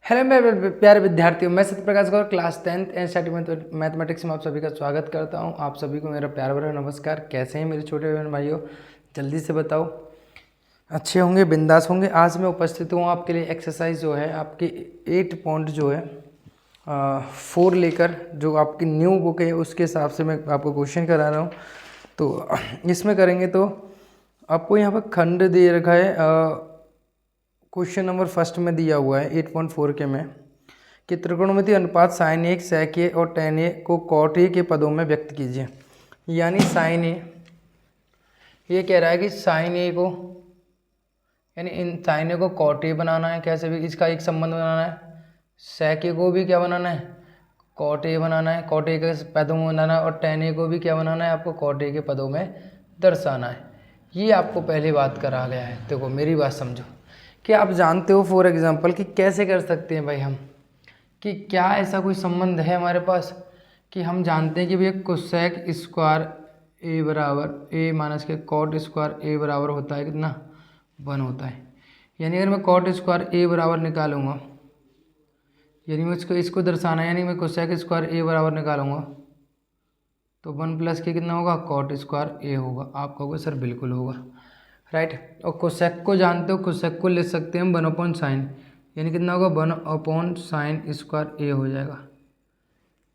Hello मेरे प्यारे विद्यार्थियों, मैं सत्यप्रकाश गौर क्लास 10th एनसीईआरटी मैथमेटिक्स में आप सभी का स्वागत करता हूं। आप सभी को मेरा प्यार भरा नमस्कार। कैसे हैं मेरे छोटे बहन भाइयों, जल्दी से बताओ। अच्छे होंगे, बिंदास होंगे। आज मैं उपस्थित हूं आपके लिए एक्सरसाइज जो है आपकी 8 पॉइंट जो है 4 लेकर, जो आपकी न्यू बुक है उसके हिसाब से मैं आपको क्वेश्चन करा रहा हूँ। तो इसमें करेंगे तो आपको यहाँ पर खंड दे रखा है। क्वेश्चन नंबर फर्स्ट में दिया हुआ है 8.4 के में कि त्रिकोणमितीय अनुपात sin a sec a और tan a को cot a के पदों में व्यक्त कीजिए। यानी sin a, ये कह रहा है कि sin a को, यानी इन sin a को cot a बनाना है। कैसे भी इसका एक संबंध बनाना है। sec a को भी क्या बनाना है, cot a बनाना है, cot a के पदों में बनाना है। और tan a को भी क्या बनाना है, आपको cot a के पदों में दर्शाना है। ये आपको पहली बात करा गया है। देखो मेरी बात समझो कि आप जानते हो फॉर एग्जांपल कि कैसे कर सकते हैं भाई हम, कि क्या ऐसा कोई संबंध है हमारे पास कि हम जानते हैं कि भैया कोसेक स्क्वायर ए बराबर ए माइनस के कॉट स्क्वायर ए बराबर होता है कितना, 1 होता है। यानी अगर मैं कॉट स्क्वायर ए बराबर निकालूंगा, यानी मैं इसको दर्शाना है, यानी मैं कोसेक स्क्वायर ए बराबर निकालूंगा तो 1 प्लस के कितना होगा, कॉट स्क्वायर ए होगा। आप कहोगे सर बिल्कुल होगा, राइट। और कोसेक को जानते हो, कोसेक को ले सकते हैं हम 1 अपॉन साइन, यानी कितना होगा 1 अपॉन साइन स्क्वायर ए हो जाएगा।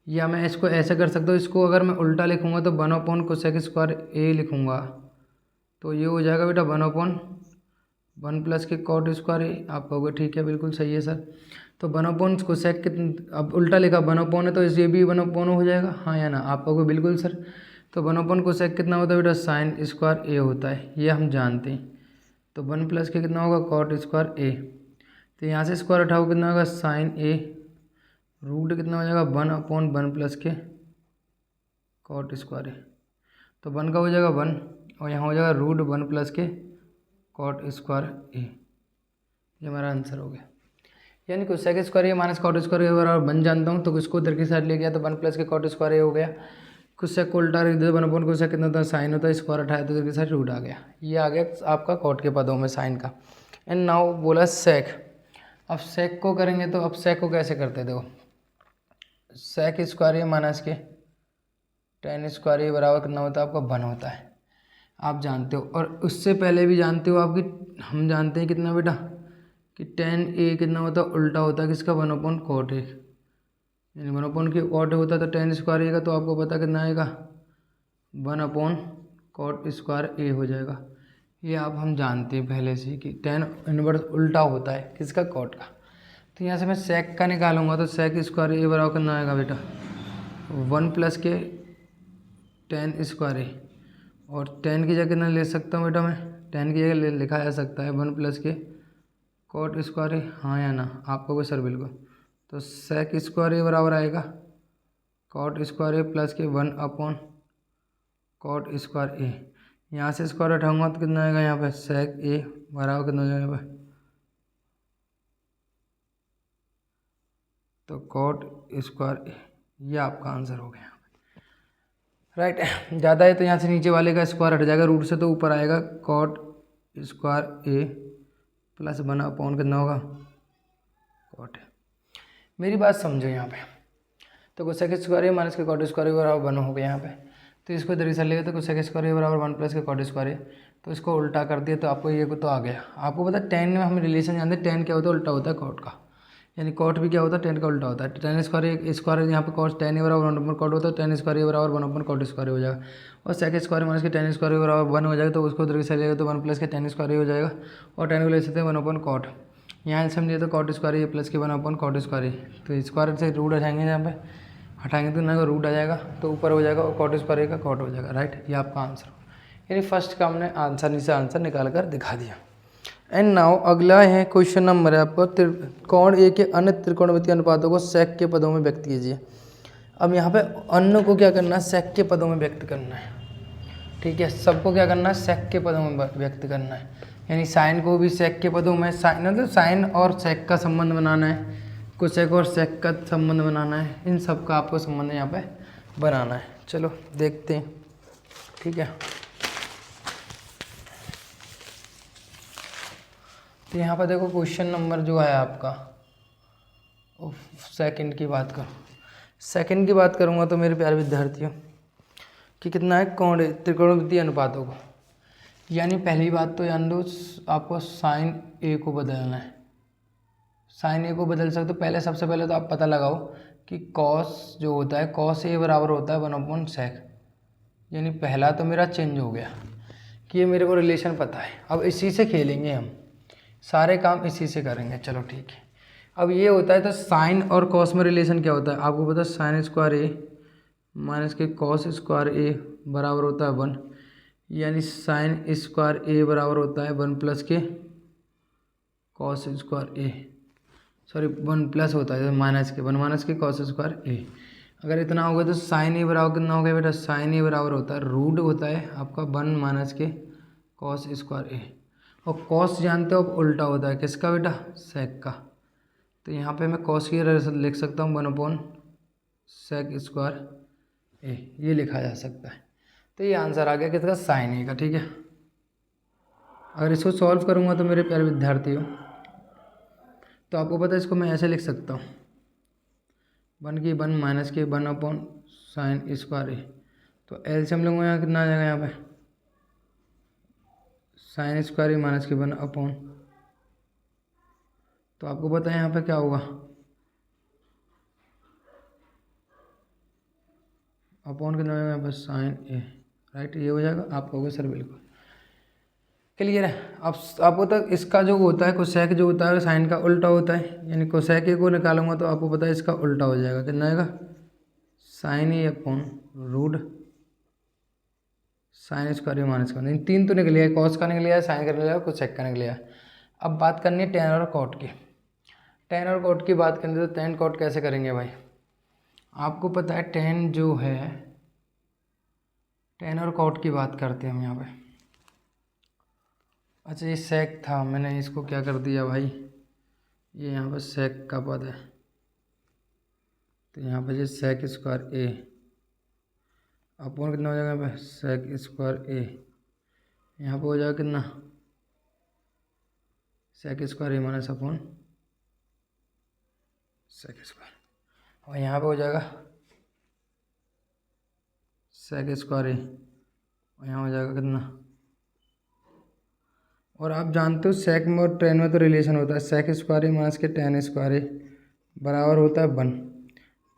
या मैं इसको ऐसे कर सकता हूँ, इसको अगर मैं उल्टा लिखूँगा तो 1 अपॉन कोसेक स्क्वायर ए लिखूँगा तो ये हो जाएगा बेटा 1 अपॉन 1 प्लस के कॉट स्क्वायर ए। आप कहोगे ठीक है, बिल्कुल सही है सर। तो 1 अपॉन कोसेक कितना, अब उल्टा लिखा 1 अपॉन है तो ये भी 1 अपॉन हो जाएगा, हाँ या ना। आप कहोगे बिल्कुल सर। तो 1 अपॉन कोसेक कितना होता है बेटा, साइन स्क्वायर ए होता है, ये हम जानते हैं। तो 1 प्लस के कितना होगा, कॉट स्क्वायर ए। तो यहाँ से स्क्वायर उठाओ कितना होगा, साइन ए। रूट कितना हो जाएगा, 1 अपॉन 1 प्लस के कॉट स्क्वायर ए। तो 1 का हो जाएगा 1 और यहाँ हो जाएगा रूट 1 प्लस के कॉट स्क्वायर ए। ये हमारा आंसर हो गया। यानी कोसेक स्क्वायर ए माइनस कॉट स्क्वायर ए बराबर 1 जानता हूँ, तो इसको इधर की साइड ले गया तो 1 प्लस के कॉट स्क्वायर ए हो गया। कोसेक को उल्टा रख दिया, 1 अपॉन कोसेक कितना था, साइन होता है, स्क्वायर उठाया तो इधर की साइड रूट आ गया। ये आ गया आपका कॉट के पदों में साइन का। एंड नाउ बोला सेक। अब सेक को करेंगे तो अब सेक को कैसे करते, देखो सेक स्क्वायर ए माइनस के टेन स्क्वायर ए बराबर कितना होता है, आपका 1 होता है, आप जानते हो। और उससे पहले भी जानते हो आपकी, हम जानते हैं कितना बेटा कि टेन ए कितना होता है, उल्टा होता है किसका, 1 अपॉन कॉट ए। यानी 1 अपॉन की कॉट होता है तो टेन स्क्वायर ए का तो आपको पता कितना आएगा, 1 अपॉन कॉट स्क्वायर ए हो जाएगा। ये आप हम जानते हैं पहले से कि टेन इनवर्स उल्टा होता है किसका, कॉट का। तो यहाँ से मैं सेक का निकालूंगा तो सेक स्क्वायर ए बराबर कितना आएगा बेटा, 1 प्लस के टेन स्क्वायर ए। और टेन की जगह कितना ले सकता हूँ बेटा, मैं टेन की जगह लिखा जा सकता है 1 प्लस के कॉट स्क्वायर ए, हाँ या ना। आपको कोई सर बिल्कुल। तो सेक स्क्वायर ए बराबर आएगा कॉट स्क्वायर ए प्लस के 1 अपॉन कॉट स्क्वायर ए। यहाँ से स्क्वायर उठाऊंगा तो कितना आएगा, यहाँ पे सेक ए बराबर कितना हो जाएगा यहाँ पे, तो कॉट स्क्वायर ए। ये आपका आंसर हो गया, राइट। ज़्यादा है तो यहाँ से नीचे वाले का स्क्वायर हट जाएगा, रूट से तो ऊपर आएगा कॉट स्क्वायर ए प्लस 1 अपॉन कितना होगा, कॉट। मेरी बात समझो यहाँ पे, तो कोसेक स्क्वायर ए माइनस के कॉट स्क्वायर ए बराबर 1 हो गया यहाँ पे। तो इसको इधर से लेगा तो कोसेक स्क्वायर ए बराबर 1 प्लस के कॉट स्क्वायर ए। तो इसको उल्टा कर दिया तो आपको ये तो आ गया। आपको पता है टेन में हम रिलेशन जानते हैं, टेन क्या होता है, उल्टा होता है कॉट का। यानी कॉट भी क्या होता है, टेन का उल्टा होता है। टेन स्क्वायर यहाँ पे कॉट टेन ए बराबर 1 अपॉन कॉट होता है, टेन स्क्वायर ए बराबर 1 अपॉन कॉट स्क्वायर हो जाएगा। और सेक स्क्वायर माइनस के टेन स्क्वायर ए बराबर 1 हो जाएगा, तो उसको इधर से लेगा तो 1 प्लस के टेन स्क्वायर ए हो जाएगा। और टेन को ले सकते हैं 1 अपॉन कॉट, यहाँ से समझिए तो कॉट स्क्वायर ए प्लस के 1 अपॉन कॉट स्क्वायर ए। तो स्क्वायर से रूट हटाएंगे, यहाँ पे हटाएंगे तो ना रूट आ जाएगा तो ऊपर हो जाएगा और कॉट स्क्वायर ए का कॉट हो जाएगा, राइट। ये आपका आंसर। यानी फर्स्ट का हमने आंसर नीचे आंसर निकाल कर दिखा दिया। एंड नाउ अगला है क्वेश्चन नंबर है आपको, कोण ए के अन्य त्रिकोणमितीय अनुपातों को सेक के पदों में व्यक्त कीजिए। अब यहाँ पे अन्य को क्या करना है, सेक के पदों में व्यक्त करना है, ठीक है। सबको क्या करना है, सेक के पदों में व्यक्त करना है। यानी साइन को भी सेक के पदों में, साइन मतलब साइन और सेक का संबंध बनाना है, कोसेक और सेक का संबंध बनाना है, इन सब का आपको संबंध यहाँ पे बनाना है। चलो देखते हैं, ठीक है। तो यहाँ पर देखो क्वेश्चन नंबर जो है आपका सेकंड की बात करूँगा तो मेरे प्यारे विद्यार्थियों कि कितना है कोण त्रिकोणमितीय अनुपातों को, यानी पहली बात तो जान लो आपको साइन ए को बदलना है। साइन ए को बदल सकते हो पहले, सबसे पहले तो आप पता लगाओ कि कॉस जो होता है कॉस ए बराबर होता है 1/sec, यानी पहला तो मेरा चेंज हो गया कि ये मेरे को रिलेशन पता है। अब इसी से खेलेंगे हम, सारे काम इसी से करेंगे। चलो ठीक है। अब ये होता है तो साइन और कॉस में रिलेशन क्या होता है आपको पता है, साइन स्क्वायर ए माइनस के कॉस स्क्वायर ए बराबर होता है 1, यानी साइन स्क्वायर ए बराबर होता है 1 प्लस के कॉस स्क्वायर ए, सॉरी 1 प्लस होता है माइनस के 1 माइनस के कॉस स्क्वायर ए। अगर इतना होगा तो साइन ए बराबर कितना हो गया बेटा, साइन ए बराबर होता है रूट होता है आपका 1 माइनस के कॉस स्क्वायर ए, और कॉस जानते हो अब उल्टा होता है किसका बेटा, सेक का। तो यहाँ पे मैं कॉस की लिख सकता हूँ 1/sec स्क्वायर ए, ये लिखा जा सकता है। तो ये आंसर आ गया किसका, साइन ए का। ठीक है। अगर इसको सॉल्व करूँगा तो मेरे प्यारे विद्यार्थियों तो आपको पता है इसको मैं ऐसे लिख सकता हूँ 1 की 1 माइनस के 1/sin स्क्वायर ए, तो एलसीएम लूँगा यहाँ कितना आ जाएगा, यहाँ पे साइन स्क्वायर ए माइनस के 1 अपॉन, तो आपको पता है यहाँ पे क्या होगा, अपॉन कितना होगा यहाँ पे साइन ए, राइट। ये हो जाएगा। आप कहोगे सर बिल्कुल क्लियर है। अब आपको तक इसका जो होता है कोसेक जो होता है साइन का उल्टा होता है, यानी कोसेक ए को निकालूंगा तो आपको पता है इसका उल्टा हो जाएगा, कितना आएगा, साइन ए अपॉन रूट साइन स्क्वायर ए माइनस का, तीन तो निकल गया, कॉस का निकल गया, साइन का निकल गया, कोसेक का निकल गया। अब बात करनी है टेन और कॉट की। टेन और कॉट की बात करें तो टेन कॉट कैसे करेंगे भाई, आपको पता है टेन जो है, टेन और कॉट की बात करते हैं हम यहाँ पे। अच्छा ये सेक था, मैंने इसको क्या कर दिया भाई, ये यहाँ पे सेक का पद है, तो यहाँ पे ये सेक स्क्वायर ए अपॉन कितना हो जाएगा यहाँ पे, सेक स्क्वायर ए, यहाँ पे हो जाएगा कितना, सेक स्क्वायर ए माइनस अपॉन सेक स्क्वायर, और यहाँ पे हो जाएगा सेक स्क्वायर ए, और यहाँ हो जाएगा कितना, और आप जानते हो सेक में और टेन में तो रिलेशन होता है, सेक स्क्वायर ए माइनस के टेन स्क्वायर ए बराबर होता है 1।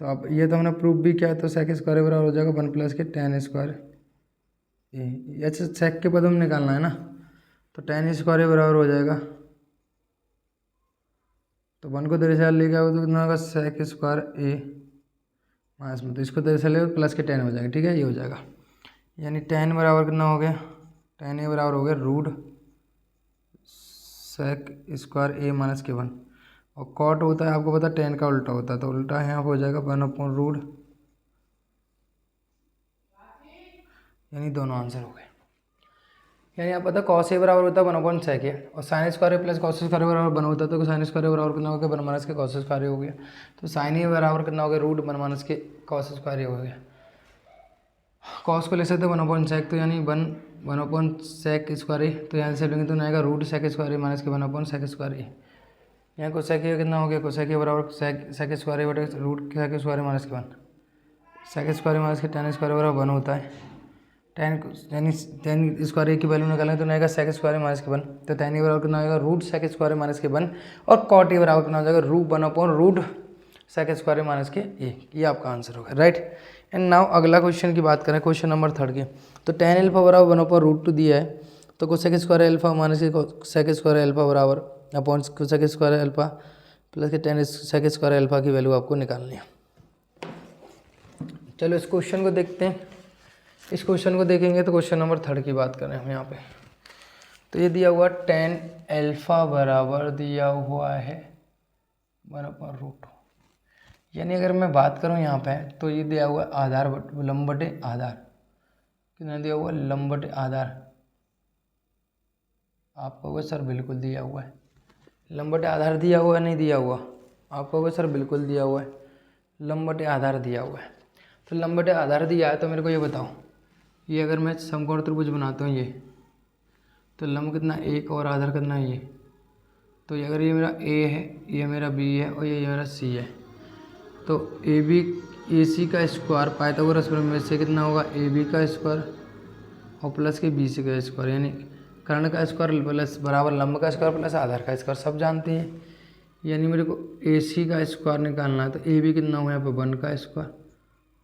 तो अब ये तो हमने प्रूफ भी किया, तो सेक स्क्वायर ए बराबर हो जाएगा 1 प्लस के टेन स्क्वायर ए, अच्छा सेक के पद में निकालना है ना, तो टेन स्क्वायर ए बराबर हो जाएगा, तो 1 को दरअसल लेके आओ तो कितना होगा, सेक स्क्वायर ए माइनस में, तो इसको दरअसल ले प्लस के 10 हो जाएगा। ठीक है, ये हो जाएगा, यानी 10 बराबर कितना हो गया, 10 ए बराबर हो गया रूट सेक स्क्वायर ए माइनस के 1, और कॉट होता है आपको पता है 10 का उल्टा होता है, तो उल्टा यहाँ पर हो जाएगा 1 अपॉन रूट, यानी दोनों आंसर हो गए। यानी आप पता कॉस ए बराबर होता है 1/sec ए, और साइन स्क्वायर ए प्लस कॉस स्क्वायर बराबर 1 होता है, तो साइन स्क्वायर बराबर कितना हो गया, 1 माइनस के कॉस स्क्वायर हो गया, तो साइन ए बराबर कितना हो गया, रूट 1 माइनस के कॉस स्क्वायर हो गया। कॉस को ले सकते हैं 1/sec, तो यानी 1/sec स्क्वायर ए, तो यहाँ से लेंगे तो आएगा रूट सेक स्क्वायर ए माइनस के 1/sec स्क्वायर ए, यहाँ को सेक ए कितना हो गया, कोसेक ए बराबर सेक स्क्वायर ए बटे रूट सेक स्क्वायर ए माइनस के 1, सेक स्क्वायर ए माइनस के टेन स्क्वायर बराबर 1 होता है, यानी टेन स्क्वायर ए की वैल्यू निकालें तो आएगा सेक स्क्वायर ए माइनस के 1, तो टेन ए बराबर कितना आएगा, रूट सेक स्क्वायर ए माइनस के 1, और कॉट ए बराबर कितना हो जाएगा, रूट 1/रूट सेक स्क्वायर ए माइनस के ए, ये आपका आंसर होगा, राइट। एंड नाउ अगला क्वेश्चन की बात करें, क्वेश्चन नंबर 3 की, तो टेन एल्फा बराबर 1/√2 दिया है, तो कोसेक स्क्वायर एल्फा माइनस के सेक स्क्वायर एल्फा बराबर upon cosec square alpha plus के टेन सेक स्क्वायर एल्फा की वैल्यू आपको निकालनी है। चलो इस क्वेश्चन को देखते हैं। इस क्वेश्चन को देखेंगे तो क्वेश्चन नंबर 3 की बात करें हम यहाँ पे, तो ये दिया हुआ टेन एल्फा बराबर दिया हुआ है 1/√2, यानी अगर मैं बात करूँ यहाँ पे तो ये दिया हुआ आधार लंब बटे आधार, कितना दिया हुआ, लंब बटे आधार, आप कहोगे सर बिल्कुल दिया हुआ है, लंब बटे आधार दिया हुआ है नहीं दिया हुआ, आप कहोगे सर बिल्कुल दिया हुआ है, लंब बटे आधार दिया हुआ है। तो लंब बटे आधार दिया है तो मेरे को ये बताओ, ये अगर मैं समकोण त्रिभुज बनाता हूँ ये, तो लंब कितना 1 और आधार कितना है ये, तो अगर ये मेरा ए है, ये मेरा बी है और ये मेरा सी है, तो ए बी ए सी का स्क्वायर पाइथागोरस प्रमेय से कितना होगा, ए बी का स्क्वायर और प्लस के बी सी का स्क्वायर, यानी कर्ण का स्क्वायर प्लस बराबर लंब का स्क्वायर प्लस आधार का स्क्वायर, सब जानते हैं। यानी मेरे को ए सी का स्क्वायर निकालना है, तो ए बी कितना होगा यहाँ पे 1 का स्क्वायर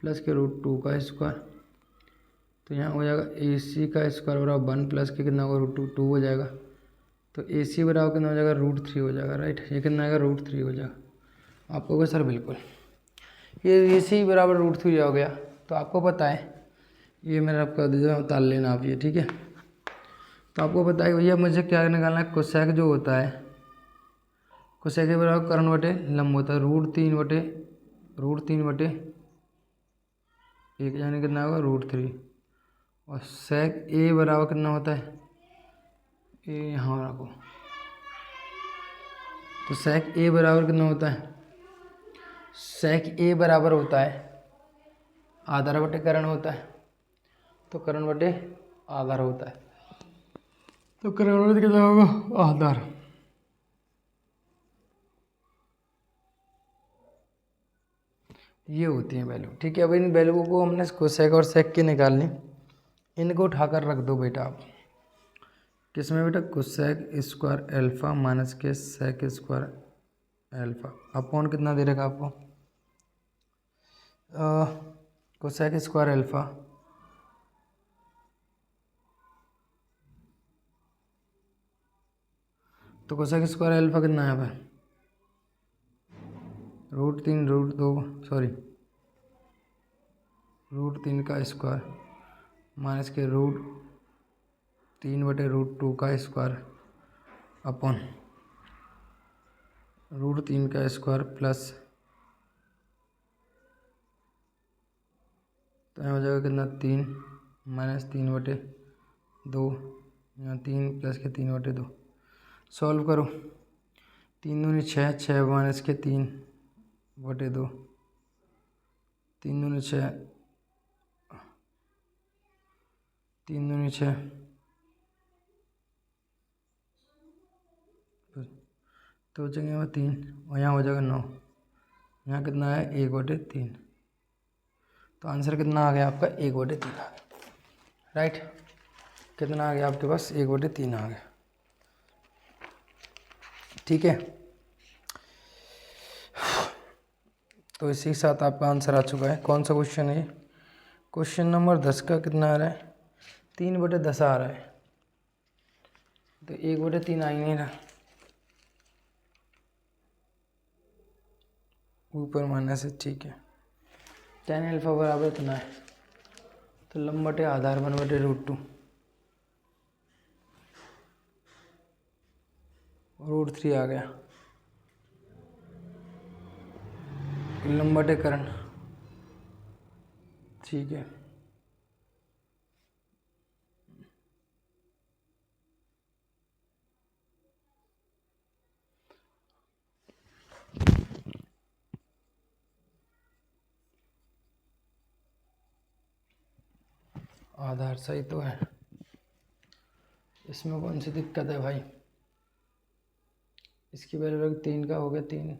प्लस के √2 का स्क्वायर, तो यहाँ हो जाएगा ए सी का स्क्वायर बराबर 1 प्लस के कितना होगा √2 हो जाएगा, तो ए सी बराबर कितना हो जाएगा √3 हो जाएगा, राइट। ये कितना आएगा √3 हो जाएगा। आपको होगा सर बिल्कुल ये ए सी बराबर √3 हो गया, तो आपको पता है ये मेरा आपका दीजिए उतार लेना आप ये, ठीक है। तो आपको पता है भैया मुझे क्या निकालना है, कोसेक जो होता है कोसेक के बराबर कर्ण बटे लंब होता है √3 बटे 1, यानी कितना होगा √3, और सेक ए बराबर कितना होता है, ए यहाँ रखो, तो सेक ए बराबर कितना होता है, सेक ए बराबर होता है आधार बटे कर्ण होता है, तो कर्ण बटे आधार होता है, तो कर्ण बटे कितना होगा आधार। ये होती है वैल्यू, ठीक है। अब इन वैल्यू को हमने कोसेक और सेक की निकालनी, इनको उठाकर रख दो बेटा आप किसमें बेटा, कोसेक स्क्वायर अल्फा माइनस के सेक स्क्वायर अल्फा अपॉन कितना दे रखा आपको, कोसेक स्क्वायर अल्फा तो कोसेक स्क्वायर अल्फा कितना है यहाँ पर √3 का स्क्वायर माइनस के √3 बटे √2 का स्क्वायर अपॉन √3 का स्क्वायर प्लस, तो यहाँ हो जाएगा कितना 3 माइनस 3 बटे 2, यहाँ 3 प्लस के 3 बटे 2, सॉल्व करो, 3 दूनी 6, 6 माइनस के 3 बटे 2, 3 दूनी 6, 3 दूनी 6, तो हो जाएगा यहाँ 3 और यहाँ हो जाएगा 9, यहाँ कितना है 1/3, तो आंसर कितना आ गया आपका 1/3 आ गया, राइट। कितना आ गया आपके पास 1/3 आ गया, ठीक है। तो इसी के साथ आपका आंसर आ चुका है। कौन सा क्वेश्चन है, क्वेश्चन नंबर 10 का कितना आ रहा है 3/10 आ रहा है, तो 1/3 आ ही नहीं रहा, ऊपर माइनस है, ठीक है। tan अल्फा बराबर इतना है, तो लंब बटे आधार 1/√2, √3 आ गया, लंब बटे कर्ण, ठीक है। आधार सही तो है, इसमें कौन सी दिक्कत है भाई, इसकी वैल्यू 3 का हो गया 3,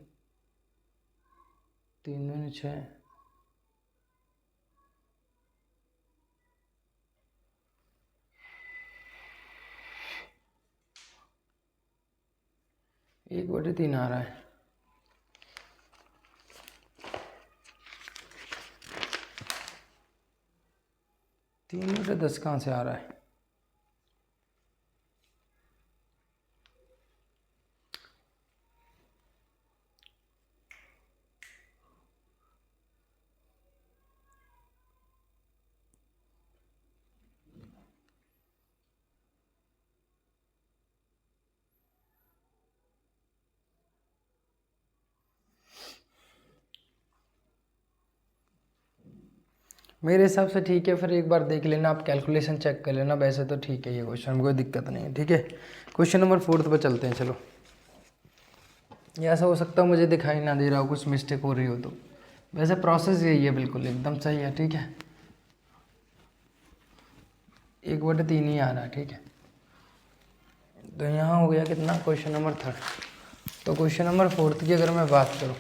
3 दूनी 6, एक बटे 3 आ रहा है, तीन बटे 10 कहाँ से आ रहा है, मेरे हिसाब से ठीक है। फिर एक बार देख लेना, आप कैलकुलेशन चेक कर लेना, वैसे तो ठीक है ये क्वेश्चन, कोई दिक्कत नहीं है, ठीक है। क्वेश्चन नंबर 4 पर चलते हैं, चलो। ये ऐसा हो सकता है मुझे दिखाई ना दे रहा हो, कुछ मिस्टेक हो रही हो, तो वैसे प्रोसेस यही है, बिल्कुल एकदम सही है, ठीक है। 1/3 ही आ रहा है, ठीक है। तो यहाँ हो गया कितना, क्वेश्चन नंबर 3, तो क्वेश्चन नंबर 4 की अगर मैं बात करूँ,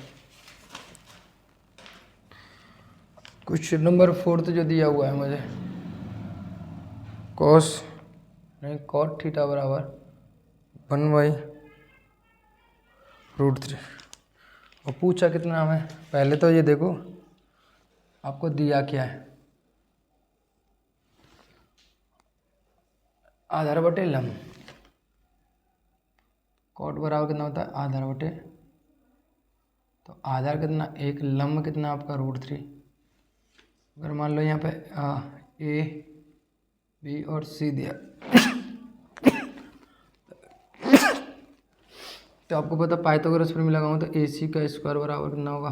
क्वेश्चन नंबर 4 जो दिया हुआ है मुझे, कॉट थीटा बराबर 1/√3 और पूछा कितना हमें। पहले तो ये देखो आपको दिया क्या है, आधार बटे लंब। कॉट बराबर कितना होता है, आधार बटे, तो आधार कितना 1, लंब कितना आपका √3। अगर मान लो यहाँ पे ए बी और सी दिया तो आपको पता पाइथागोरस प्रमेय लगाऊँ तो ए सी का स्क्वायर बराबर कितना होगा,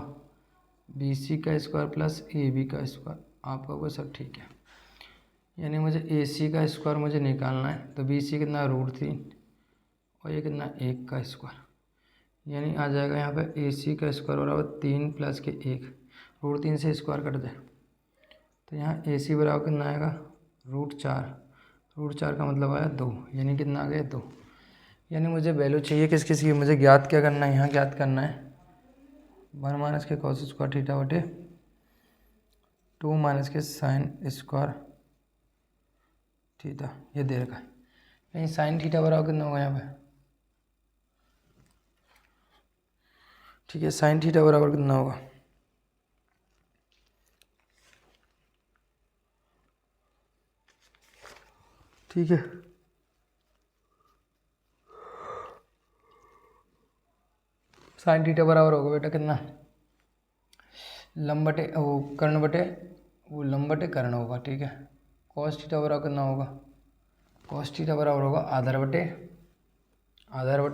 बी सी का स्क्वायर प्लस ए बी का स्क्वायर। आपका वो सब ठीक है, यानी मुझे ए सी का स्क्वायर मुझे निकालना है, तो बी सी कितना √3 और ये कितना 1 का स्क्वायर, यानी आ जाएगा यहाँ पे ए सी का स्क्वायर बराबर 3 प्लस के 1, √3 से स्क्वायर कट जाए तो यहाँ ए सी बराबर कितना आएगा √4 का मतलब आया 2, यानी कितना आ गया 2। यानी मुझे वैल्यू चाहिए किस किस की, मुझे ज्ञात क्या करना है, यहाँ ज्ञात करना है 1 माइनस के कॉस स्क्वायर थीटा बटे 2 माइनस के साइन स्क्वायर थीटा, ये दे रखा है। यानी साइन थीटा बराबर कितना होगा यहाँ पे, ठीक है, साइन थीटा बराबर कितना होगा, ठीक है, साइन थीटा बराबर होगा बेटा कितना, लंब बटे वो कर्ण बटे वो लंब बटे कर्ण होगा, ठीक है। कॉस थीटा बराबर कितना होगा, कॉस थीटा बराबर होगा आधार बटे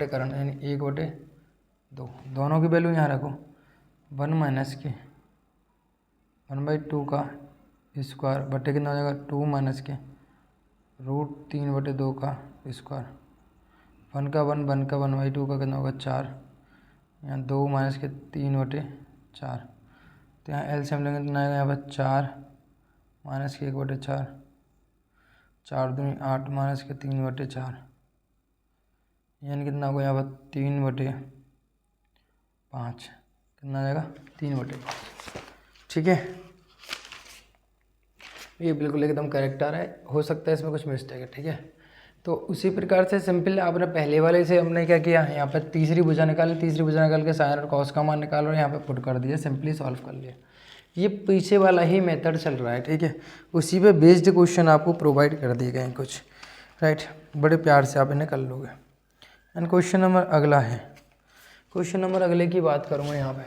कर्ण, यानी 1/2। दोनों की वैल्यू यहाँ रखो, 1 माइनस के 1/2 का स्क्वायर बटे कितना हो जाएगा 2 माइनस के √3/2 का स्क्वायर, 1 का 1/2 का कितना होगा 4, यहाँ 2 माइनस के 3/4, तो यहाँ एलसीएम लेंगे कितना आएगा यहाँ पर 4 माइनस के 1/4, 4 दूनी 8 माइनस के 3/4, यानी कितना होगा यहाँ पर 3/5, कितना आ जाएगा 3/5, ठीक है। ये बिल्कुल एकदम करेक्ट आ रहा है, हो सकता है इसमें कुछ मिस्टेक है, ठीक है। तो उसी प्रकार से सिंपल आपने पहले वाले से हमने क्या किया, यहाँ पर तीसरी भुजा निकाली, तीसरी भुजा निकाल के साइन और कॉस का मान निकाल और यहाँ पे पुट कर दिया, सिंपली सॉल्व कर लिया। ये पीछे वाला ही मेथड चल रहा है, ठीक है, उसी पे बेस्ड क्वेश्चन आपको प्रोवाइड कर दिए गए हैं कुछ, राइट, बड़े प्यार से आप इन्हें कर लोगे। एंड क्वेश्चन नंबर अगला है, क्वेश्चन नंबर अगले की बात करूँगा यहाँ पे,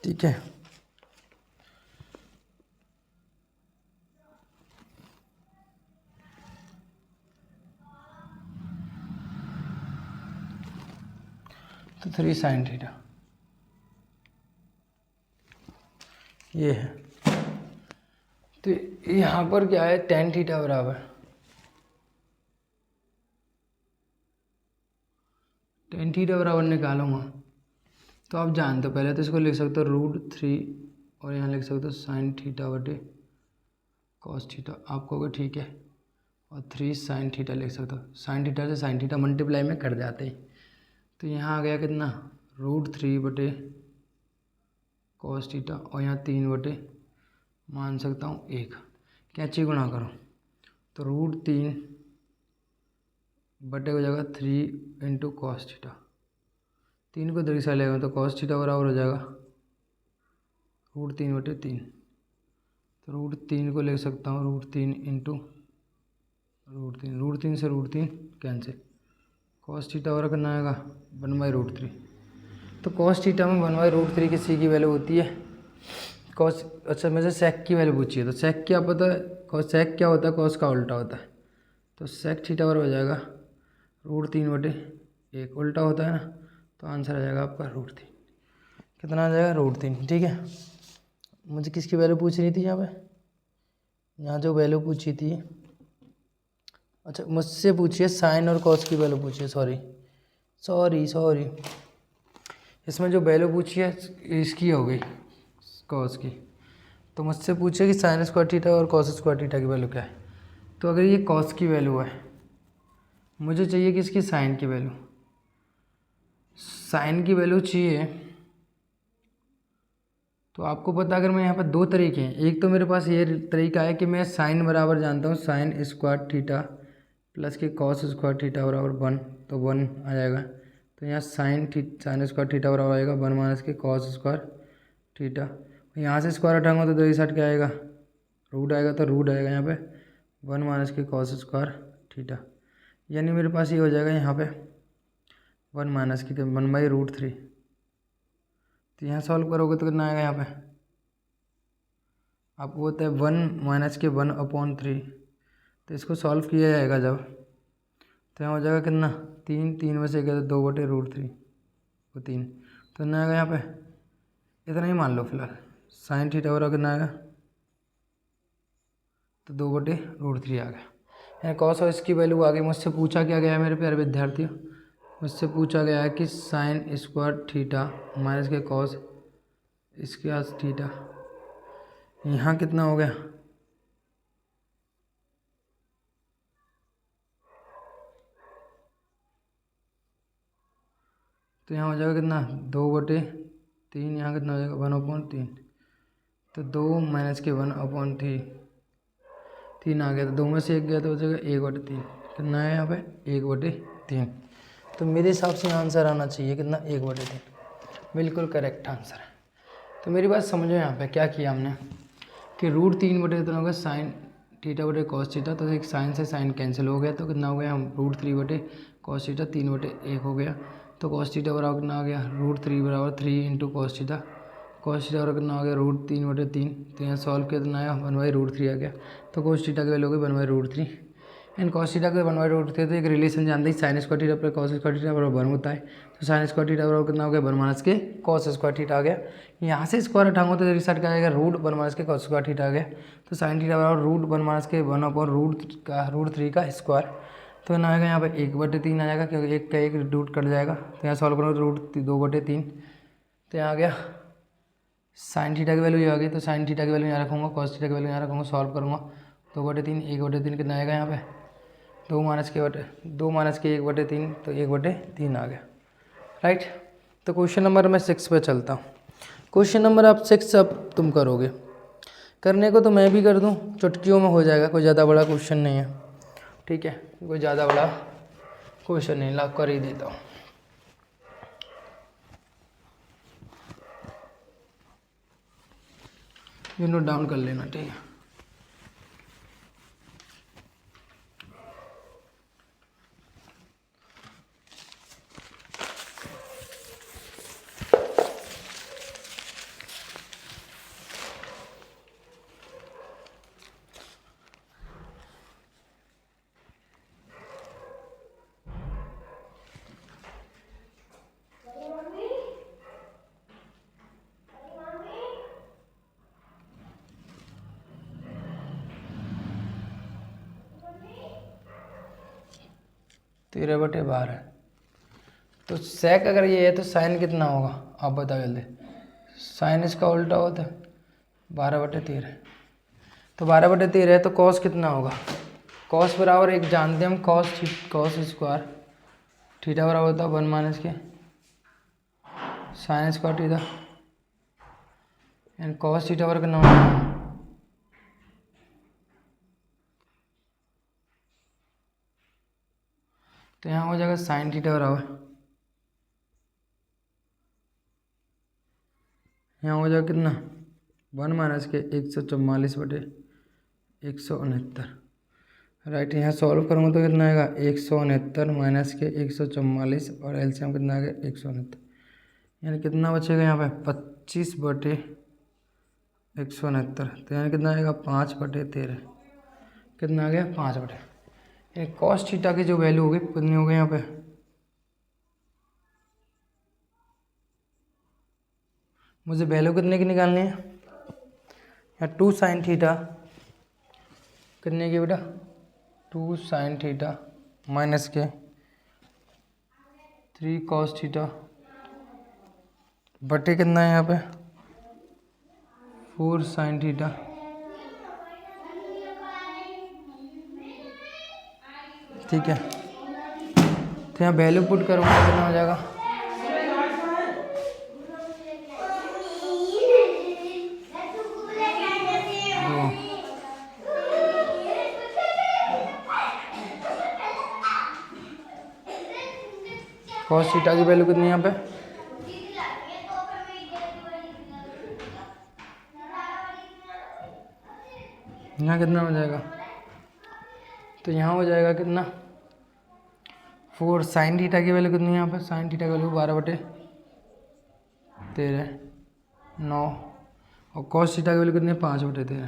ठीक है। तो 3 साइन थीटा ये है, तो यहाँ पर क्या है tan थीटा बराबर निकालूंगा, तो आप जानते हो पहले तो इसको लिख सकते हो √3 और यहाँ लिख सकते हो साइन थीटा बटे कॉस थीटा, आप कहोगे ठीक है, और 3 साइन थीटा लिख सकते हो, साइन थीटा से साइन थीटा मल्टीप्लाई में कर जाते हैं, तो यहाँ आ गया कितना √3 बटे कॉस थीटा और यहाँ 3 बटे मान सकता हूँ 1, कैंची गुणा करो तो √3 बटे हो जाएगा 3 इंटू कॉस थीटा, 3 को इधर की साइड लेगा तो कॉस थीटा बराबर हो जाएगा √3/3, तो √3 को ले सकता हूँ √3 इंटू √3 से √3 कैंसिल, कॉस थीटा बराबर कितना आएगा 1/√3। तो कॉस थीटा में 1/√3 किसी की वैल्यू होती है कॉस, अच्छा मुझे सेक की वैल्यू पूछी है, तो सेक क्या पता है, कॉस सेक क्या होता है, कॉस का उल्टा होता है, तो सेक थीटा बराबर हो जाएगा √3/1, उल्टा होता है ना, तो आंसर आ जाएगा आपका √3, कितना आ जाएगा √3, ठीक है। मुझे किसकी वैल्यू पूछ रही थी यहाँ पे, यहाँ जो वैल्यू पूछी थी, अच्छा मुझसे पूछिए साइन और कॉस की वैल्यू पूछिए, सॉरी सॉरी सॉरी, इसमें जो वैल्यू पूछी है इसकी हो गई कॉस की। तो मुझसे पूछे कि साइन स्क्वायर थीटा और कॉस स्क्वायर थीटा की वैल्यू क्या है। तो अगर ये कॉस की वैल्यू है, मुझे चाहिए कि इसकी साइन की वैल्यू, साइन की वैल्यू चाहिए। तो आपको पता, अगर मैं यहाँ पर दो तरीके हैं, एक तो मेरे पास ये तरीका है कि मैं साइन बराबर जानता हूँ साइन स्क्वायर थीटा प्लस के कॉस स्क्वायर थीटा बराबर 1, तो 1 आ जाएगा। तो यहाँ साइन स्क्वायर थीटा बराबर आएगा 1 माइनस के कॉस स्क्वायर थीटा। यहाँ से स्क्वायर हटाऊंगा तो 2 साइड क्या आएगा, रूट आएगा, तो रूट आएगा यहाँ पे 1 माइनस के कॉस स्क्वायर थीटा। यानी मेरे पास ये हो जाएगा यहाँ पे 1 माइनस की 1/√3। तो यहाँ सॉल्व करोगे तो कितना आएगा, यहाँ पे आपको होता है 1 माइनस के 1/3। तो इसको सॉल्व किया जाएगा जब, तो यहाँ हो जाएगा कितना 3, 3 में से क्या, 2/√3 वो 3। तो कितना आएगा यहाँ पे, इतना ही मान लो फिलहाल। साइन थीटा बराबर कितना आएगा, तो 2/√3 आ गया। यहाँ कॉस और इसकी वैल्यू आ गई। मुझसे पूछा क्या गया है मेरे प्यारे विद्यार्थियों, मुझसे पूछा गया है कि साइन स्क्वायर थीटा माइनस के कॉस इसके आज थीटा, यहाँ कितना हो गया, तो यहाँ हो जाएगा कितना 2/3, यहाँ कितना हो जाएगा 1/3। तो 2 माइनस के 1/3, 3 आ गया, तो 2 में से 1 गया तो हो जाएगा 1/3। कितना है यहाँ पे 1/3। तो मेरे हिसाब से आंसर आना चाहिए कितना 1/3, बिल्कुल करेक्ट आंसर है। तो मेरी बात समझो, यहाँ पे क्या किया हमने कि √3 कितना होगा साइन थीटा बटे कॉस थीटा। तो एक साइन से साइन कैंसिल हो गया, तो कितना हो गया हम √3 कॉस थीटा 3/1 हो गया। तो कॉस थीटा बराबर कितना आ गया, √3 बराबर 3 into cos theta. Cos theta बराबर कितना आ गया √3/3। तो यहाँ सॉल्व किया कितना आया 1/√3 आ गया। तो कॉस थीटा की वैल्यू हो गई 1/√3 एंड कॉस थीटा का 1/√3। तो एक रिलेशन जानते ही sine square theta plus cos square theta बराबर 1 होता है। तो साइन स्क्वायर थीटा बराबर कितना हो गया 1 माइनस के कॉस स्क्वायर थीटा आ गया। यहाँ से स्क्वायर हटाऊंगा तो रिजल्ट क्या आएगा, √1 माइनस के कॉस स्क्वायर थीटा आ गया। तो साइन थीटा बराबर √1 माइनस के 1/√3 का स्क्वायर। तो ना आएगा यहाँ पे 1/3 आ जाएगा, क्योंकि एक का एक रूट कट जाएगा। तो यहाँ सॉल्व करूँगा तो √2/3। तो यहाँ आ गया साइन थीटा की वैल्यू ये आ गई। तो साइन थीटा की वैल्यू यहाँ रखूँगा, कॉस थीटा की वैल्यू यहाँ रखूँगा, सॉल्व करूँगा 2/3, 1/3 कितना आएगा यहाँ पे 2 माइनस के 1/3, तो 1/3 आ गया, राइट। तो क्वेश्चन नंबर मैं 6 पे चलता हूँ। क्वेश्चन नंबर आप 6 अब तुम करोगे, करने को तो मैं भी कर दूँ, चुटकियों में हो जाएगा, कोई ज़्यादा बड़ा क्वेश्चन नहीं है, ठीक है, कोई ज़्यादा बड़ा क्वेश्चन नहीं, ला कर ही देता हूँ। ये नोट डाउन कर लेना, ठीक है। तो 13/12। तो सेक अगर ये है तो साइन कितना होगा, आप बताओ जल्दी। साइन इसका उल्टा होता है 12/13। तो 12/13 है, तो कॉस कितना होगा, कॉस बराबर एक जानते हैं हम, कॉस स्क्वायर थीटा बराबर होता है 1 माइनस के sign square theta and cos theta बराबर कितना होगा, तो यहाँ हो जाएगा साइन थीटा बराबर, यहाँ हो जाएगा कितना 1 माइनस के 144/169, राइट। यहाँ सॉल्व करूँगा तो कितना आएगा 169 माइनस के 144 और एलसीएम कितना आएगा 169, यानी कितना बचेगा यहाँ पे 25/169। तो यानी कितना आएगा 5/13, कितना आ गया 5/, यानी कॉस थीटा की जो वैल्यू होगी कितनी होगी यहाँ पे, मुझे वैल्यू कितने की निकालनी है, यहाँ 2 साइन थीटा कितने की बेटा 2 साइन थीटा माइनस के 3 cos थीटा बटे कितना है यहाँ पे 4 sin थीटा। ठीक है, तो यहाँ वैल्यू पुट करूँगा कितना हो जाएगा, cos थीटा की वैल्यू कितनी है यहाँ पे, यहाँ कितना हो जाएगा, तो यहाँ हो जाएगा कितना 4 sin थीटा की वैल्यू कितनी है यहाँ पे, sin थीटा की वैल्यू 12/13 9 और cos थीटा की वैल्यू कितनी है 5/13।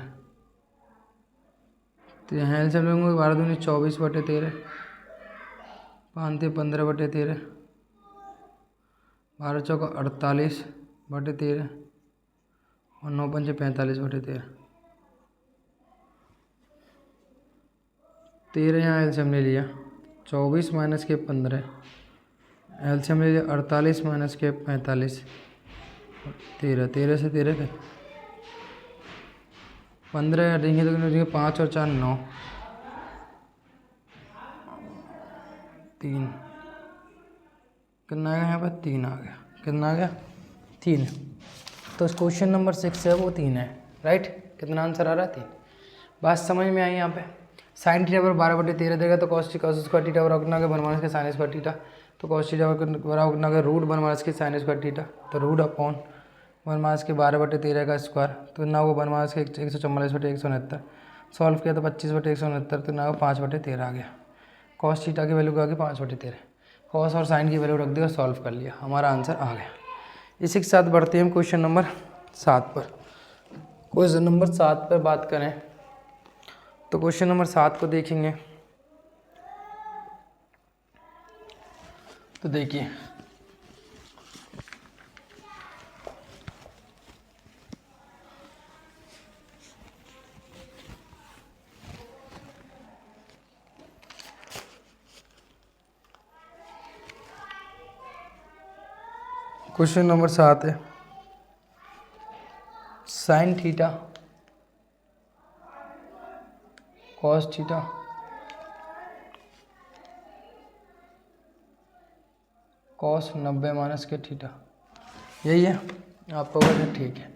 तो यहाँ एलसीएम लेंगे 12 दूनी 24/13 5 × 15/13 12 चौका 48/13 और 9 पंचे 45/13। 13 यहाँ एलसीएम ले लिया 24 माइनस के 15 एलसीएम ले लिया 48 माइनस के 45 13 13 से 13 थे 15 हटेंगे तो कितने 5 और 4 9 3 कितना आ गया यहाँ पर 3 आ गया, कितना आ गया 3। तो क्वेश्चन नंबर 6 है वो 3 है, राइट। कितना आंसर आ रहा है 3। बात समझ में आई यहाँ पे। साइन थीटा बराबर 12/13 देगा तो cos स्क्वायर थीटा बराबर कितना वन माइनस के साइन स्क्वायर थीटा, तो cos थीटा बराबर कितना का रूट वन माइनस के साइन स्क्वायर थीटा, तो रूट अपॉन वन माइनस के 12/13 का स्क्वायर, तो ना वो वन माइनस के 144/169 सॉल्व किया तो 25/169 तो ना वो 5/13 आ गया। cos थीटा की वैल्यू क्या आ गई 5/13, cos और साइन की वैल्यू रख दिया, सॉल्व कर लिया, हमारा आंसर आ गया। इसी के साथ बढ़ते हैं हम क्वेश्चन नंबर 7 पर। क्वेश्चन नंबर 7 पर बात करें तो क्वेश्चन नंबर 7 को देखेंगे तो देखिए क्वेश्चन नंबर 7 है sine theta cos theta cos 90 minus के थीटा, यही है आपको बोले, ठीक है।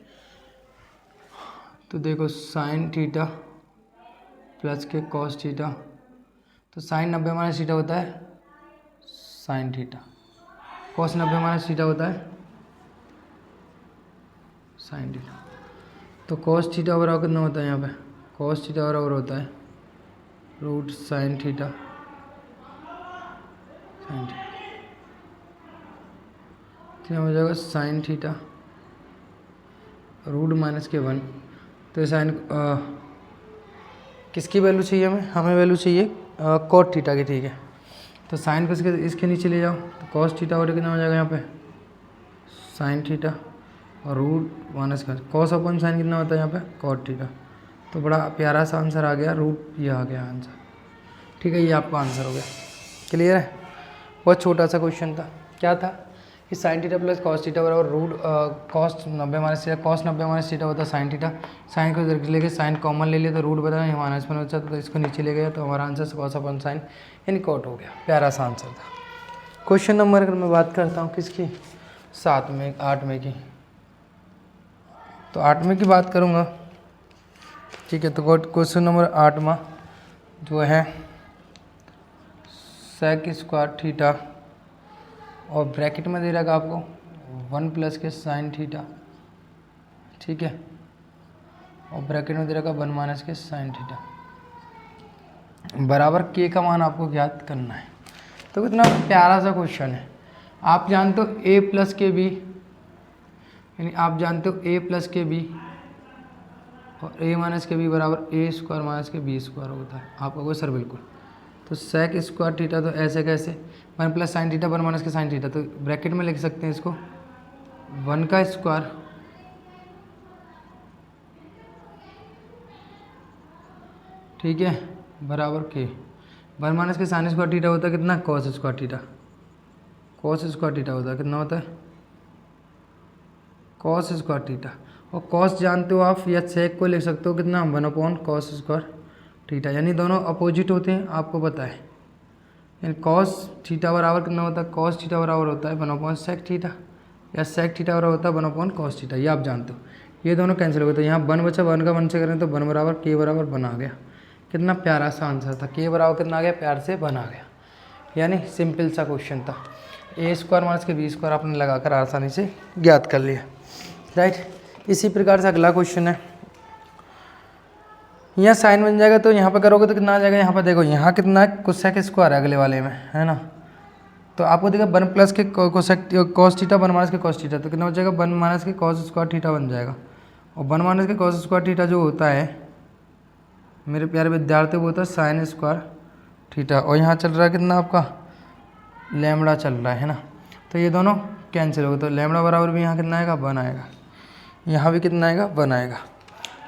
तो देखो साइन थीटा प्लस के कॉस थीटा, तो साइन 90 माइनस थीटा होता है sine theta, cos 90 minus theta होता है साइन थीटा। तो कॉस थीटा बराबर कितना होता है यहाँ पे, कॉस थीटा बराबर होता है root sine theta sine theta, तो यहाँ हो जाएगा साइन थीटा रूट माइनस के 1। तो साइन किसकी वैल्यू चाहिए हमें वैल्यू चाहिए कॉट थीटा की, ठीक है। तो साइन को इसके नीचे ले जाओ तो कॉस थीटा और कितना हो जाएगा यहाँ पे साइन थीटा और रूट माइनस का कॉस अपन साइन कितना होता है यहाँ पे कॉट थीटा। तो बड़ा प्यारा सा आंसर आ गया, रूट ये आ गया आंसर, ठीक है। ये आपका आंसर हो गया, क्लियर है। बहुत छोटा सा क्वेश्चन था, क्या था कि sine theta plus cos theta बराबर root cos 90 minus theta, cos 90 minus theta होता है साइन थीटा, साइन को लेके साइन कॉमन ले लिया तो रूट बता यहाँ माइनस में होता तो इसको नीचे ले गया तो हमारा आंसर कॉस अपन साइन यानी कॉट हो गया। प्यारा सा आंसर था। क्वेश्चन नंबर अगर मैं बात करता हूँ किसकी 8 में की, तो 8 में की बात करूँगा, ठीक है। तो क्वेश्चन नंबर 8 में जो है सेक स्क्वायर थीटा और ब्रैकेट में दे रखा आपको 1 प्लस के साइन थीटा, ठीक है, और ब्रैकेट में दे रखा 1 माइनस के साइन थीटा बराबर के का मान आपको ज्ञात करना है। तो कितना प्यारा सा क्वेश्चन है। आप जानते हो a प्लस के बी, यानी आप जानते हो a प्लस के बी और a माइनस के बी बराबर a स्क्वायर माइनस के बी स्क्वायर होता है, आपका कोई सर बिल्कुल। तो सेक स्क्वायर थीटा तो ऐसे कैसे 1 प्लस साइन थीटा 1 माइनस के साइन थीटा, तो ब्रैकेट में लिख सकते हैं इसको 1 का स्क्वायर ठीक है बराबर के 1 माइनस के साइन स्क्वायर थीटा होता है कितना cos square theta, cos square theta होता है, कितना होता है कॉस स्क्वायर थीटा। और कॉस जानते हो आप, या सेक को लिख सकते हो कितना 1 कॉस स्क्वायर थीटा, यानी दोनों अपोजिट होते हैं, आपको पता है। यानी कॉस थीटा बराबर कितना होता है, कॉस थीटा बराबर होता है 1 सेक थीटा, या सेक थीटा बराबर होता है 1 कॉस थीटा, ये आप जानते हो। ये दोनों कैंसिल हो गए, तो यहाँ 1 बचा, 1 का 1 से करें तो 1 बराबर के बराबर 1 आ गया। कितना प्यारा सा आंसर था, के बराबर कितना आ गया, प्यार से 1 आ गया। यानी सिंपल सा क्वेश्चन था। ए स्क्वायर माइनस के बी स्क्वायर आपने लगाकर आसानी से ज्ञात कर लिया, राइट। इसी प्रकार से अगला क्वेश्चन है, यहाँ साइन बन जाएगा तो यहाँ पर करोगे तो कितना आ जाएगा, यहाँ पर देखो यहाँ कितना है कोसेक स्क्वायर है अगले वाले में, है ना। तो आपको देखा 1 प्लस के कोसेक कॉस थीटा 1 माइनस के कॉस थीटा, तो कितना हो जाएगा 1 माइनस के कॉस स्क्वायर थीटा बन जाएगा। और 1 माइनस के कॉस स्क्वायर थीटा जो होता है मेरे प्यारे विद्यार्थी वो होता है साइन स्क्वायर थीटा। और यहाँ चल रहा है कितना आपका लैम्बडा चल रहा है ना। तो ये दोनों कैंसिल हो गए, तो लैम्बडा बराबर भी यहाँ कितना आएगा 1 आएगा, यहाँ भी कितना आएगा 1 आएगा।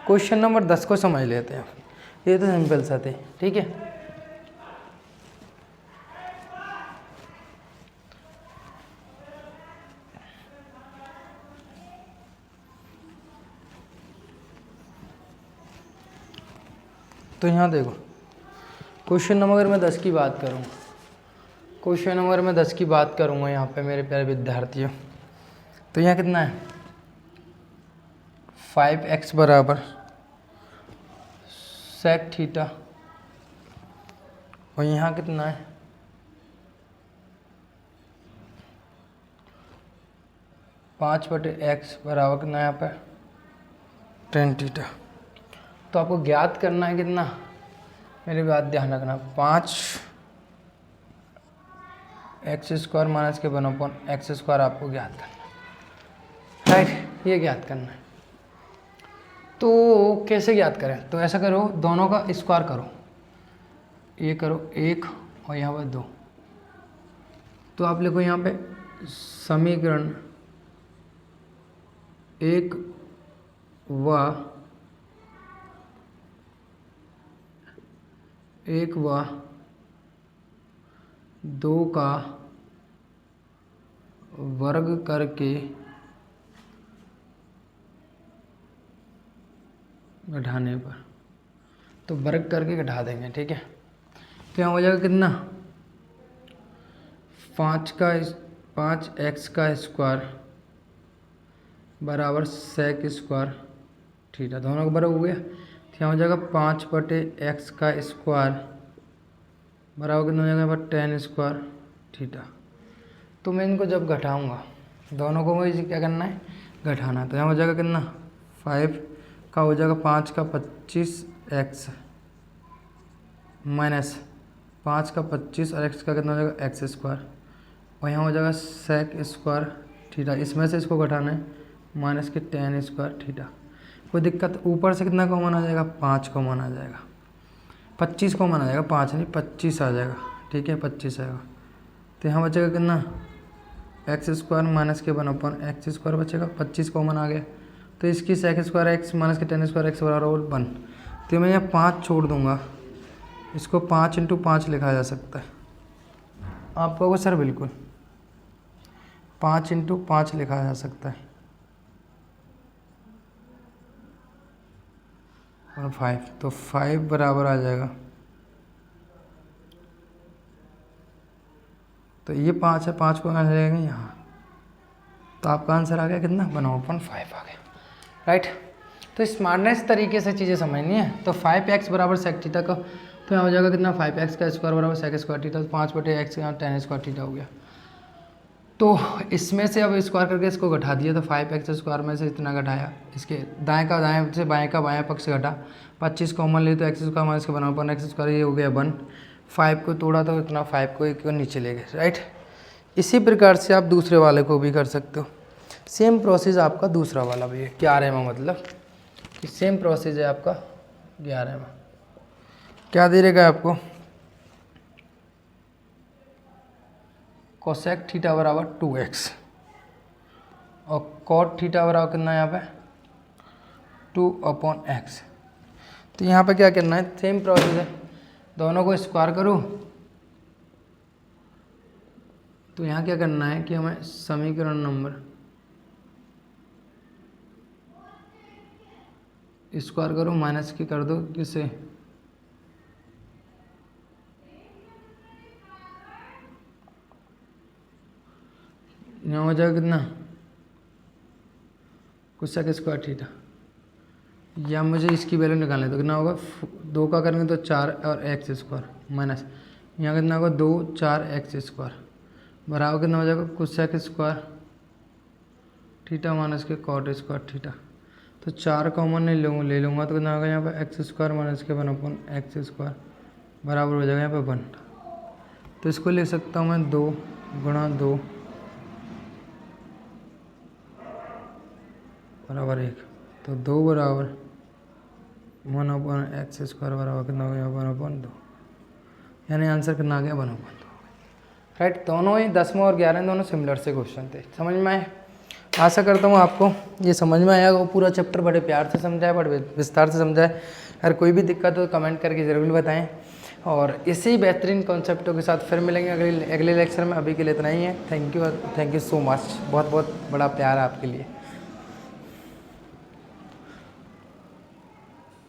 क्वेश्चन नंबर 10 को समझ लेते हैं, ये तो सिंपल सा थे, ठीक है। तो यहाँ देखो क्वेश्चन नंबर मैं 10 की बात करूँ, क्वेश्चन नंबर मैं 10 की बात करूँगा यहाँ पे मेरे प्यारे विद्यार्थियों। तो यहाँ कितना है 5x बराबर सेक थीटा, और यहाँ कितना है 5/x बराबर कितना है यहाँ पे tan थीटा। तो आपको ज्ञात करना है कितना, मेरी बात ध्यान रखना, 5x स्क्वायर माइनस के 1/x स्क्वायर आपको ज्ञात करना है, राइट। ये ज्ञात करना है। तो कैसे ज्ञात करें, तो ऐसा करो दोनों का स्क्वायर करो, ये करो 1 और यहाँ पर 2, तो आप लिखो यहाँ पे समीकरण 1 व 2 का वर्ग करके घटाने पर, तो वर्ग करके घटा देंगे, ठीक है। तो यहाँ हो जाएगा कितना 5x का स्क्वायर बराबर सेक स्क्वायर थीटा, दोनों का बराबर हो गया। तो यहाँ हो जाएगा 5/x का स्क्वायर बराबर कितना हो जाएगा यहाँ पर tan स्क्वायर थीटा। तो मैं इनको जब घटाऊँगा दोनों को मुझे क्या करना है घटाना, तो यहाँ हो जाएगा कितना 5 का हो जाएगा 5 का 25x माइनस 5 का 25 और x का कितना हो जाएगा x स्क्वायर, और यहाँ हो जाएगा सेक स्क्वायर थीटा, इसमें से इसको घटाना है माइनस के tan स्क्वायर थीटा। कोई दिक्कत, ऊपर से कितना कॉमन आ जाएगा 5 कॉमन आ जाएगा, 25 कॉमन आ जाएगा, 5 नहीं 25 आ जाएगा, ठीक है 25 आएगा। तो यहाँ बचेगा कितना एक्स स्क्वायर माइनस के 1/x स्क्वायर बचेगा, 25 कॉमन आ गया। तो इसकी सेक स्क्वायर एक्स माइनस के tan स्क्वायर एक्स बराबर 1। तो मैं यहाँ 5 छोड़ दूंगा, इसको 5 × 5 लिखा जा सकता है। आप कहोगे सर बिल्कुल 5 × 5 लिखा जा सकता है, और 5, तो 5 बराबर आ जाएगा, तो ये 5 है, 5 को आ जाएगा यहाँ, तो आपका आंसर आ गया कितना 1/5 आ गया, राइट। तो स्मार्टनेस तरीके से चीज़ें समझनी है। तो 5x बराबर सेक थीटा का, तो यहाँ हो जाएगा कितना 5x का स्क्वायर बराबर सेक स्क्वायर थीटा, तो 5/x यहाँ tan स्क्वायर थीटा हो गया। तो इसमें से अब स्क्वायर करके इसको घटा दिया, तो 5x स्क्वायर में से इतना घटाया, इसके दाएं का दाएं से बाएं का बायां पक्ष घटा, 25 कॉमन ले तो x स्क्वायर माइनस के 1/x स्क्वायर, ये हो गया 1। 5 को तोड़ा तो इतना 5 को एक नीचे ले गए, राइट। इसी प्रकार से आप दूसरे वाले को भी कर सकते हो। सेम प्रोसेस आपका दूसरा वाला भी है 11वां, मतलब कि सेम प्रोसेस है आपका 11वां। क्या दे रहेगा आपको कोसेक थीटा बराबर 2x और कॉट थीटा बराबर कितना है यहाँ पे 2/x। तो यहाँ पे क्या करना है, सेम प्रोसेस है, दोनों को स्क्वायर करो तो यहाँ क्या करना है कि हमें समीकरण नंबर स्क्वायर करो, माइनस की कर दो किसे, यहाँ हो जाएगा कितना, कोसेक स्क्वायर थीटा, या मुझे इसकी वैल्यू निकालनी है तो कितना होगा, 2 का करेंगे तो 4 और एक्स स्क्वायर माइनस यहाँ कितना होगा 2 4 एक्स स्क्वायर बराबर कितना हो जाएगा कोसेक स्क्वायर थीटा माइनस के कॉट स्क्वायर थीटा। तो 4 कॉमन नहीं ले लूँगा तो कितना होगा यहाँ पर एक्स स्क्वायर माइनस के 1 एक्स स्क्वायर बराबर हो जाएगा यहाँ पे 1। तो इसको लिख सकता हूँ मैं 2 गुणा 2 बराबर 1। तो 2 बराबर 1 एक्स स्क्वायर बराबर कितना हो गया 1/2, यानी आंसर कितना आ गया 1/2। राइट, दोनों ही 10वें और 11वें दोनों सिमिलर से क्वेश्चन थे। समझ में आए? आशा करता हूँ आपको ये समझ में आया। वो पूरा चैप्टर बड़े प्यार से समझाए, बड़े विस्तार से समझाए। अगर कोई भी दिक्कत हो तो कमेंट करके ज़रूर बताएं, और इसी बेहतरीन कॉन्सेप्टों के साथ फिर मिलेंगे अगले लेक्चर में। अभी के लिए इतना ही है। Thank you so much. बहुत बहुत बड़ा प्यार है आपके लिए।